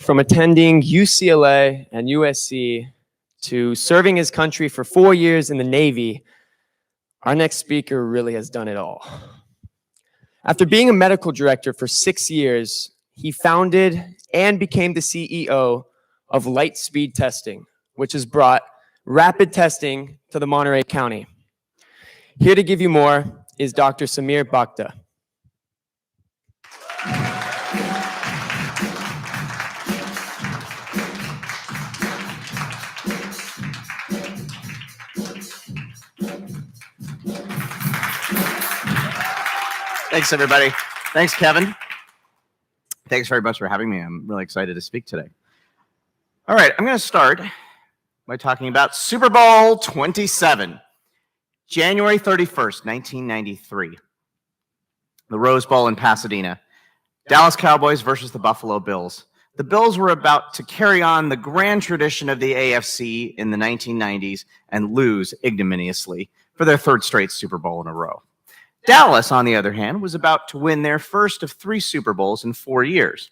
From attending UCLA and USC to serving his country for 4 years in the Navy, our next speaker really has done it all. After being a medical director for 6 years, he founded and became the CEO of Lightspeed Testing, which has brought rapid testing to the Monterey County. Here to give you more is Dr. Samir Bakhda. Thanks, everybody. Thanks, Kevin. Thanks very much for having me. I'm really excited to speak today. All right, I'm going to start by talking about Super Bowl 27, January 31st, 1993. The Rose Bowl in Pasadena. Dallas Cowboys versus the Buffalo Bills. The Bills were about to carry on the grand tradition of the AFC in the 1990s and lose ignominiously for their third straight Super Bowl in a row. Dallas, on the other hand, was about to win their first of 3 Super Bowls in 4 years.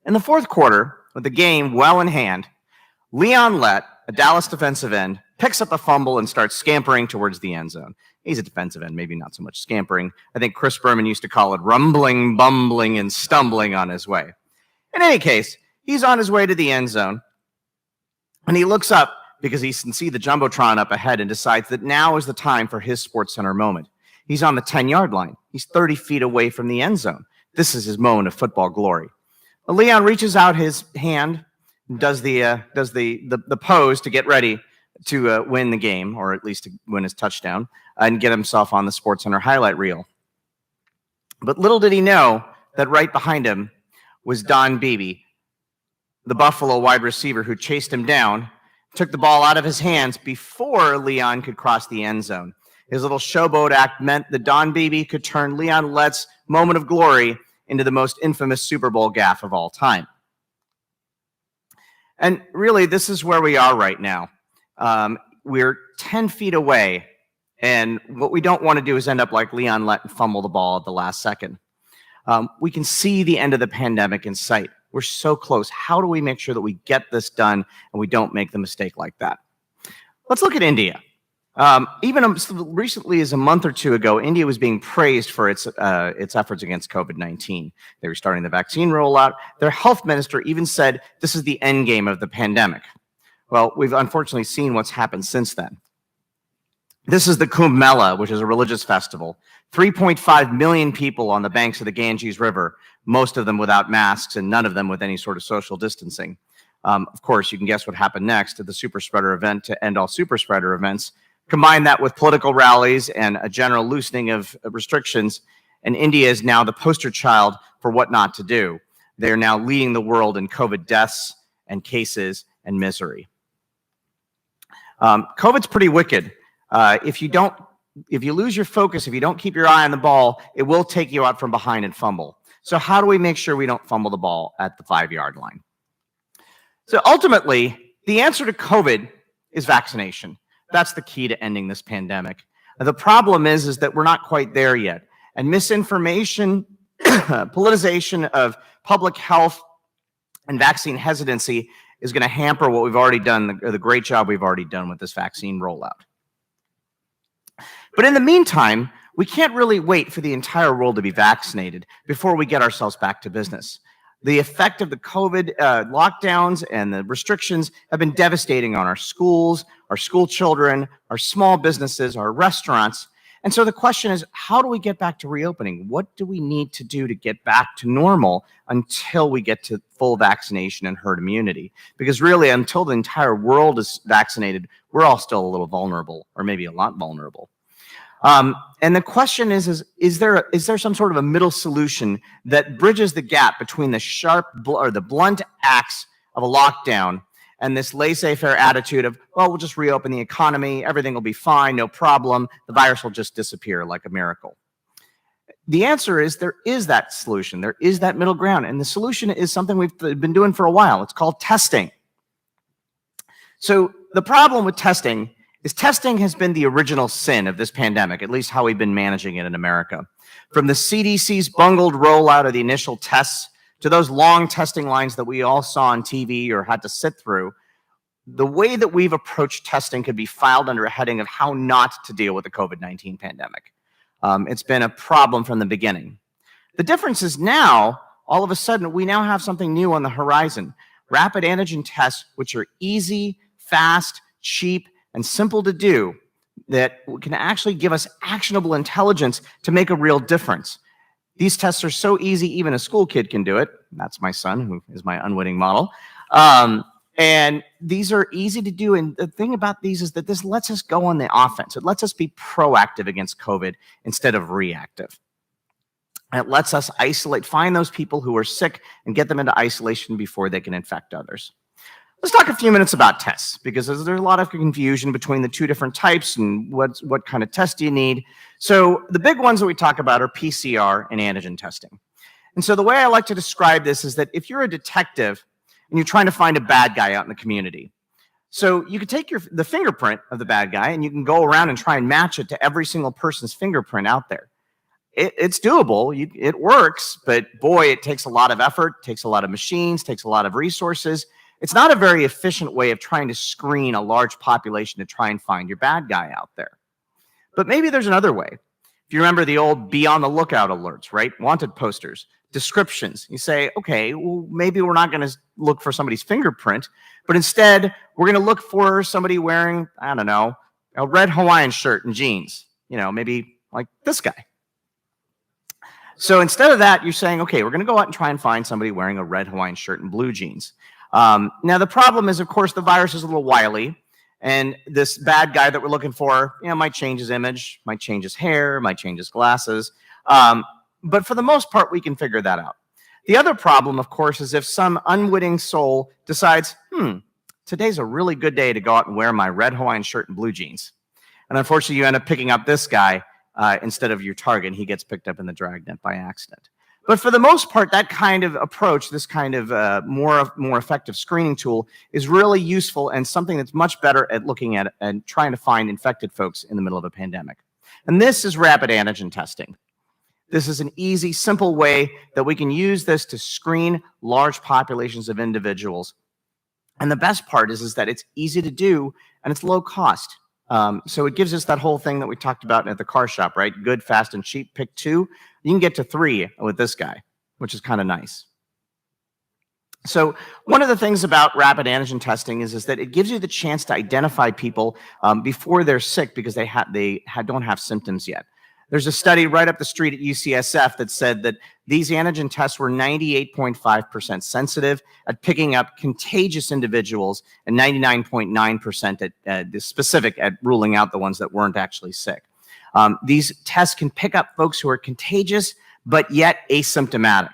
In the fourth quarter, with the game well in hand, Leon Lett, a Dallas defensive end, picks up a fumble and starts scampering towards the end zone. He's a defensive end, maybe not so much scampering. I think Chris Berman used to call it rumbling, bumbling, and stumbling on his way. In any case, he's on his way to the end zone, and he looks up because he can see the Jumbotron up ahead and decides that now is the time for his SportsCenter moment. He's on the 10-yard line. He's 30 feet away from the end zone. This is his moment of football glory. Well, Leon reaches out his hand, does the pose to get ready to win the game, or at least to win his touchdown, and get himself on the SportsCenter highlight reel. But little did he know that right behind him was Don Beebe, the Buffalo wide receiver who chased him down, took the ball out of his hands before Leon could cross the end zone. His little showboat act meant that Don Beebe could turn Leon Lett's moment of glory into the most infamous Super Bowl gaffe of all time. And really, this is where we are right now. We're 10 feet away, and what we don't want to do is end up like Leon Lett and fumble the ball at the last second. We can see the end of the pandemic in sight. We're so close. How do we make sure that we get this done and we don't make the mistake like that? Let's look at India. Even recently, as a month or two ago, India was being praised for its efforts against COVID-19. They were starting the vaccine rollout. Their health minister even said this is the end game of the pandemic. Well, we've unfortunately seen what's happened since then. This is the Kumbh Mela, which is a religious festival. 3.5 million people on the banks of the Ganges River, most of them without masks and none of them with any sort of social distancing. Of course, you can guess what happened next at the super spreader event to end all super spreader events. Combine that with political rallies and a general loosening of restrictions, and India is now the poster child for what not to do. They're now leading the world in COVID deaths and cases and misery. COVID's pretty wicked. If you lose your focus, if you don't keep your eye on the ball, it will take you out from behind and fumble. So how do we make sure we don't fumble the ball at the 5-yard line? So ultimately, the answer to COVID is vaccination. That's the key to ending this pandemic. The problem is that we're not quite there yet. And misinformation, politicization of public health, and vaccine hesitancy is going to hamper what we've already done, the great job we've already done with this vaccine rollout. But in the meantime, we can't really wait for the entire world to be vaccinated before we get ourselves back to business. The effect of the COVID lockdowns and the restrictions have been devastating on our schools, our school children, our small businesses, our restaurants. And so the question is, how do we get back to reopening? What do we need to do to get back to normal until we get to full vaccination and herd immunity? Because really, until the entire world is vaccinated, we're all still a little vulnerable, or maybe a lot vulnerable. And the question is there some sort of a middle solution that bridges the gap between the sharp or the blunt axe of a lockdown and this laissez-faire attitude of, well, we'll just reopen the economy, everything will be fine, no problem, the virus will just disappear like a miracle? The answer is there is that solution. There is that middle ground. And the solution is something we've been doing for a while. It's called testing. So the problem with testing is testing has been the original sin of this pandemic, at least how we've been managing it in America. From the CDC's bungled rollout of the initial tests to those long testing lines that we all saw on TV or had to sit through, the way that we've approached testing could be filed under a heading of how not to deal with the COVID-19 pandemic. It's been a problem from the beginning. The difference is now, all of a sudden, we now have something new on the horizon. Rapid antigen tests, which are easy, fast, cheap, and simple to do, that can actually give us actionable intelligence to make a real difference. These tests are so easy, even a school kid can do it. That's my son, who is my unwitting model. And these are easy to do. And the thing about these is that this lets us go on the offense. It lets us be proactive against COVID instead of reactive. And it lets us isolate, find those people who are sick and get them into isolation before they can infect others. Let's talk a few minutes about tests, because there's a lot of confusion between the two different types and what kind of test do you need. So the big ones that we talk about are PCR and antigen testing. And so the way I like to describe this is that if you're a detective and you're trying to find a bad guy out in the community, so you could take the fingerprint of the bad guy and you can go around and try and match it to every single person's fingerprint out there. It's doable, it works, but boy, it takes a lot of effort, takes a lot of machines, takes a lot of resources. It's not a very efficient way of trying to screen a large population to try and find your bad guy out there. But maybe there's another way. If you remember the old be on the lookout alerts, right? Wanted posters, descriptions. You say, okay, well, maybe we're not going to look for somebody's fingerprint, but instead we're going to look for somebody wearing, I don't know, a red Hawaiian shirt and jeans, maybe like this guy. So instead of that, you're saying, okay, we're going to go out and try and find somebody wearing a red Hawaiian shirt and blue jeans. Now, the problem is, of course, the virus is a little wily, and this bad guy that we're looking for, might change his image, might change his hair, might change his glasses. But for the most part, we can figure that out. The other problem, of course, is if some unwitting soul decides, today's a really good day to go out and wear my red Hawaiian shirt and blue jeans. And unfortunately, you end up picking up this guy instead of your target, and he gets picked up in the dragnet by accident. But for the most part, that kind of approach, this kind of more effective screening tool is really useful and something that's much better at looking at and trying to find infected folks in the middle of a pandemic. And this is rapid antigen testing. This is an easy, simple way that we can use this to screen large populations of individuals. And the best part is that it's easy to do and it's low cost. So it gives us that whole thing that we talked about at the car shop, right? Good, fast, and cheap. Pick 2. You can get to 3 with this guy, which is kind of nice. So one of the things about rapid antigen testing is that it gives you the chance to identify people before they're sick because they don't have symptoms yet. There's a study right up the street at UCSF that said that these antigen tests were 98.5% sensitive at picking up contagious individuals and 99.9% at specific at ruling out the ones that weren't actually sick. These tests can pick up folks who are contagious but yet asymptomatic.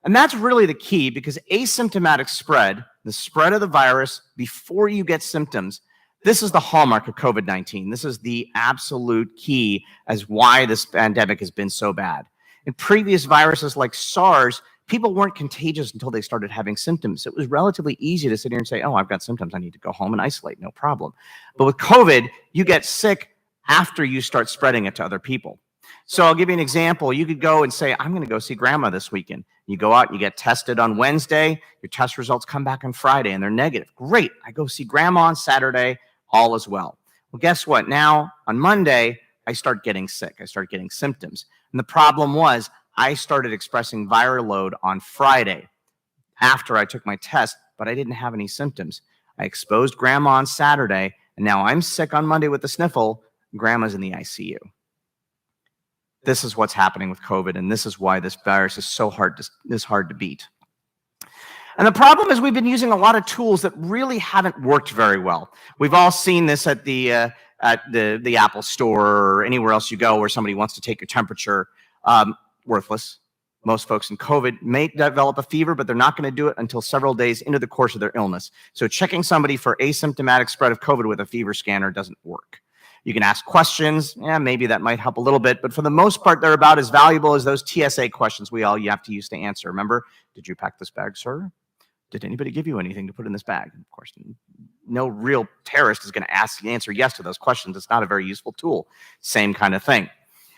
And that's really the key, because asymptomatic spread, the spread of the virus before you get symptoms, this is the hallmark of COVID-19. This is the absolute key as why this pandemic has been so bad. In previous viruses like SARS, people weren't contagious until they started having symptoms. It was relatively easy to sit here and say, oh, I've got symptoms, I need to go home and isolate, no problem. But with COVID, you get sick after you start spreading it to other people. So I'll give you an example. You could go and say, I'm going to go see grandma this weekend. You go out, you get tested on Wednesday, your test results come back on Friday and they're negative. Great, I go see grandma on Saturday, all is well. Well, guess what? Now, on Monday, I start getting sick. I start getting symptoms. And the problem was I started expressing viral load on Friday after I took my test, but I didn't have any symptoms. I exposed grandma on Saturday, and now I'm sick on Monday with the sniffle. Grandma's in the ICU. This is what's happening with COVID, and this is why this virus is so hard to beat. And the problem is we've been using a lot of tools that really haven't worked very well. We've all seen this at the Apple Store or anywhere else you go where somebody wants to take your temperature. Worthless. Most folks in COVID may develop a fever, but they're not going to do it until several days into the course of their illness. So checking somebody for asymptomatic spread of COVID with a fever scanner doesn't work. You can ask questions. Yeah, maybe that might help a little bit, but for the most part, they're about as valuable as those TSA questions you have to use to answer. Remember, did you pack this bag, sir? Did anybody give you anything to put in this bag? Of course, no real terrorist is going to answer yes to those questions. It's not a very useful tool. Same kind of thing.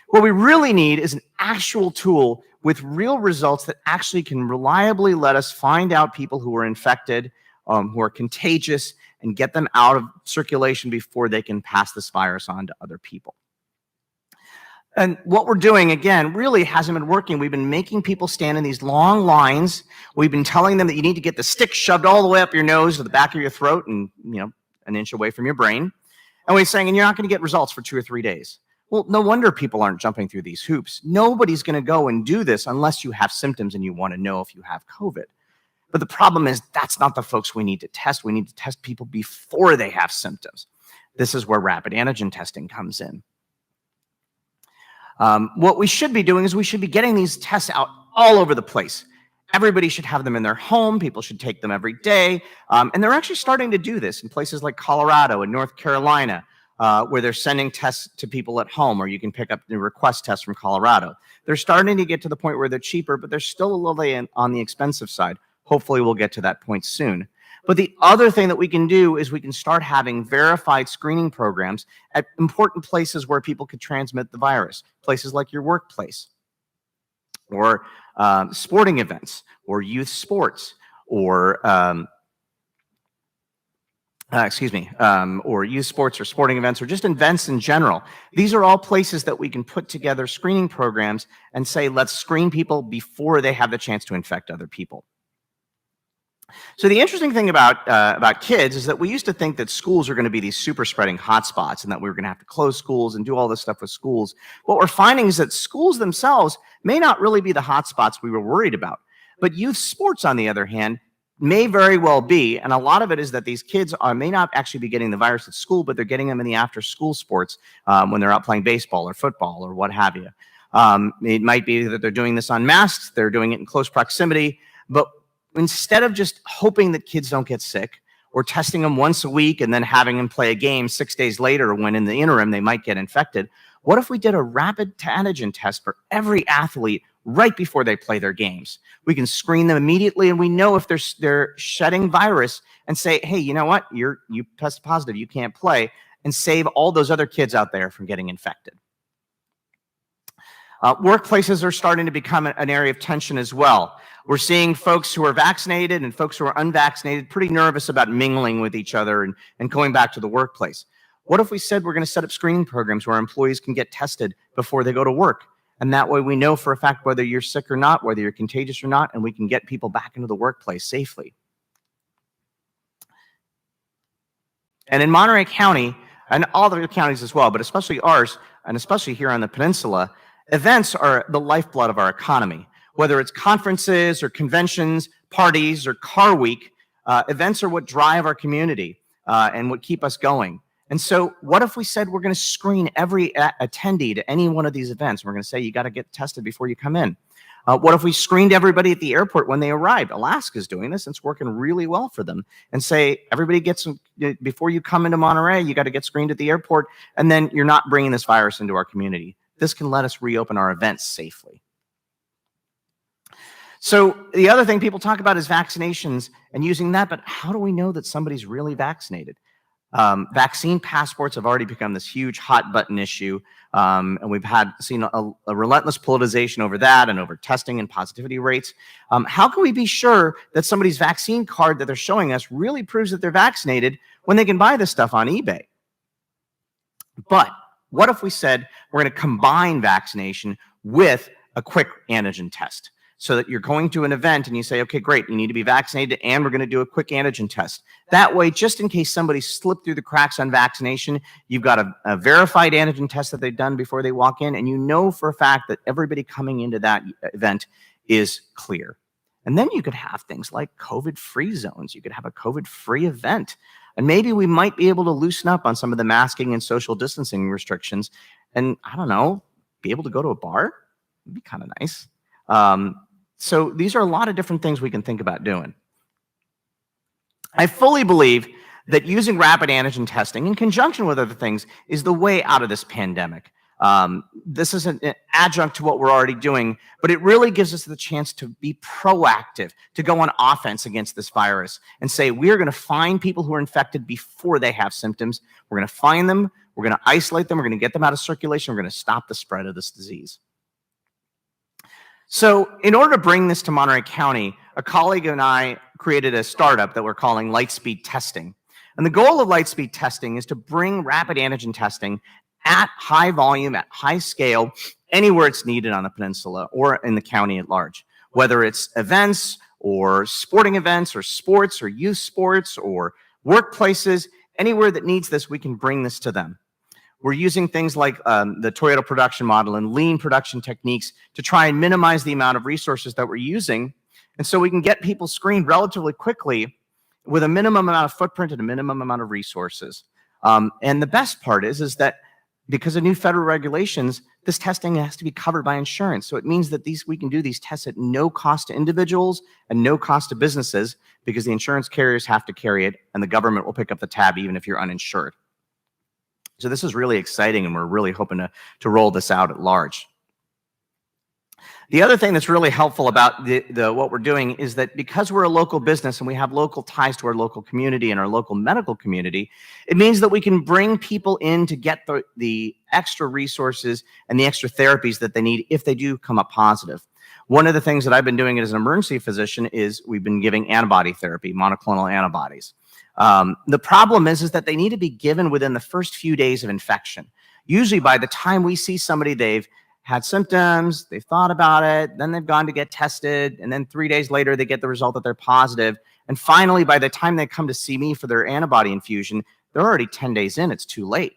What we really need is an actual tool with real results that actually can reliably let us find out people who are infected, who are contagious, and get them out of circulation before they can pass this virus on to other people. And what we're doing, again, really hasn't been working. We've been making people stand in these long lines. We've been telling them that you need to get the stick shoved all the way up your nose to the back of your throat and, an inch away from your brain. And we're saying, and you're not going to get results for 2 or 3 days. Well, no wonder people aren't jumping through these hoops. Nobody's going to go and do this unless you have symptoms and you want to know if you have COVID. But the problem is that's not the folks we need to test. We need to test people before they have symptoms. This is where rapid antigen testing comes in. What we should be doing is we should be getting these tests out all over the place. Everybody should have them in their home. People should take them every day. And they're actually starting to do this in places like Colorado and North Carolina, where they're sending tests to people at home, or you can pick up the request tests from Colorado. They're starting to get to the point where they're cheaper, but they're still a little on the expensive side. Hopefully we'll get to that point soon. But the other thing that we can do is we can start having verified screening programs at important places where people could transmit the virus, places like your workplace, or sporting events, or youth sports, or or youth sports or sporting events, or just events in general. These are all places that we can put together screening programs and say, let's screen people before they have the chance to infect other people. So the interesting thing about kids is that we used to think that schools are going to be these super spreading hotspots and that we were going to have to close schools and do all this stuff with schools. What we're finding is that schools themselves may not really be the hotspots we were worried about. But youth sports, on the other hand, may very well be, and a lot of it is that these kids may not actually be getting the virus at school, but they're getting them in the after-school sports when they're out playing baseball or football or what have you. It might be that they're doing this unmasked, they're doing it in close proximity, but instead of just hoping that kids don't get sick or testing them once a week and then having them play a game 6 days later when in the interim they might get infected, what if we did a rapid antigen test for every athlete right before they play their games? We can screen them immediately and we know if they're shedding virus and say, hey, you know what? You tested positive, you can't play, and save all those other kids out there from getting infected. Workplaces are starting to become an area of tension as well. We're seeing folks who are vaccinated and folks who are unvaccinated pretty nervous about mingling with each other and going back to the workplace. What if we said we're going to set up screening programs where employees can get tested before they go to work? And that way we know for a fact whether you're sick or not, whether you're contagious or not, and we can get people back into the workplace safely. And in Monterey County, and all the other counties as well, but especially ours, and especially here on the Peninsula, events are the lifeblood of our economy. Whether it's conferences or conventions, parties, or car week, events are what drive our community and what keep us going. And so what if we said we're going to screen every attendee to any one of these events? We're going to say you got to get tested before you come in. What if we screened everybody at the airport when they arrived? Alaska's doing this. It's working really well for them. And say, everybody gets, before you come into Monterey, you got to get screened at the airport, and then you're not bringing this virus into our community. This can let us reopen our events safely. So the other thing people talk about is vaccinations and using that, but how do we know that somebody's really vaccinated? Vaccine passports have already become this huge hot button issue, and we've seen a relentless politicization over that and over testing and positivity rates. How can we be sure that somebody's vaccine card that they're showing us really proves that they're vaccinated when they can buy this stuff on eBay? But what if we said we're going to combine vaccination with a quick antigen test? So that you're going to an event and you say, okay, great, you need to be vaccinated and we're going to do a quick antigen test. That way, just in case somebody slipped through the cracks on vaccination, you've got a verified antigen test that they've done before they walk in, and you know for a fact that everybody coming into that event is clear. And then you could have things like COVID-free zones. You could have a COVID-free event. And maybe we might be able to loosen up on some of the masking and social distancing restrictions and, I don't know, be able to go to a bar? It'd be kind of nice. So these are a lot of different things we can think about doing. I fully believe that using rapid antigen testing in conjunction with other things is the way out of this pandemic. This is an adjunct to what we're already doing, but it really gives us the chance to be proactive, to go on offense against this virus and say, we're going to find people who are infected before they have symptoms. We're going to find them. We're going to isolate them. We're going to get them out of circulation. We're going to stop the spread of this disease. So in order to bring this to Monterey County, a colleague and I created a startup that we're calling Lightspeed Testing. And the goal of Lightspeed Testing is to bring rapid antigen testing at high volume, at high scale, anywhere it's needed on the peninsula or in the county at large, whether it's events or sporting events or sports or youth sports or workplaces, anywhere that needs this, we can bring this to them. We're using things like the Toyota production model and lean production techniques to try and minimize the amount of resources that we're using. And so we can get people screened relatively quickly with a minimum amount of footprint and a minimum amount of resources. And the best part is that because of new federal regulations, this testing has to be covered by insurance. So it means that we can do these tests at no cost to individuals and no cost to businesses because the insurance carriers have to carry it and the government will pick up the tab even if you're uninsured. So this is really exciting, and we're really hoping to roll this out at large. The other thing that's really helpful about what we're doing is that because we're a local business and we have local ties to our local community and our local medical community, it means that we can bring people in to get the extra resources and the extra therapies that they need if they do come up positive. One of the things that I've been doing as an emergency physician is we've been giving antibody therapy, monoclonal antibodies. The problem is that they need to be given within the first few days of infection. Usually by the time we see somebody, they've had symptoms, they've thought about it, then they've gone to get tested, and then 3 days later they get the result that they're positive. And finally, by the time they come to see me for their antibody infusion, they're already 10 days in, it's too late.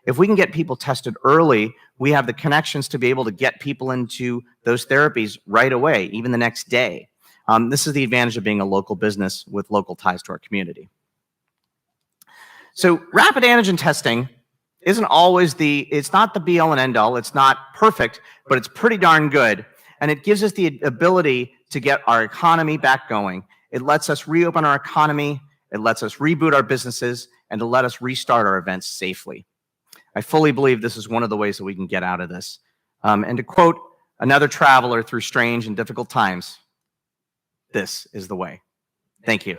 If we can get people tested early, we have the connections to be able to get people into those therapies right away, even the next day. This is the advantage of being a local business with local ties to our community. So rapid antigen testing isn't always it's not the be all and end all. It's not perfect, but it's pretty darn good. And it gives us the ability to get our economy back going. It lets us reopen our economy. It lets us reboot our businesses and to let us restart our events safely. I fully believe this is one of the ways that we can get out of this. And to quote another traveler through strange and difficult times, this is the way. Thank you.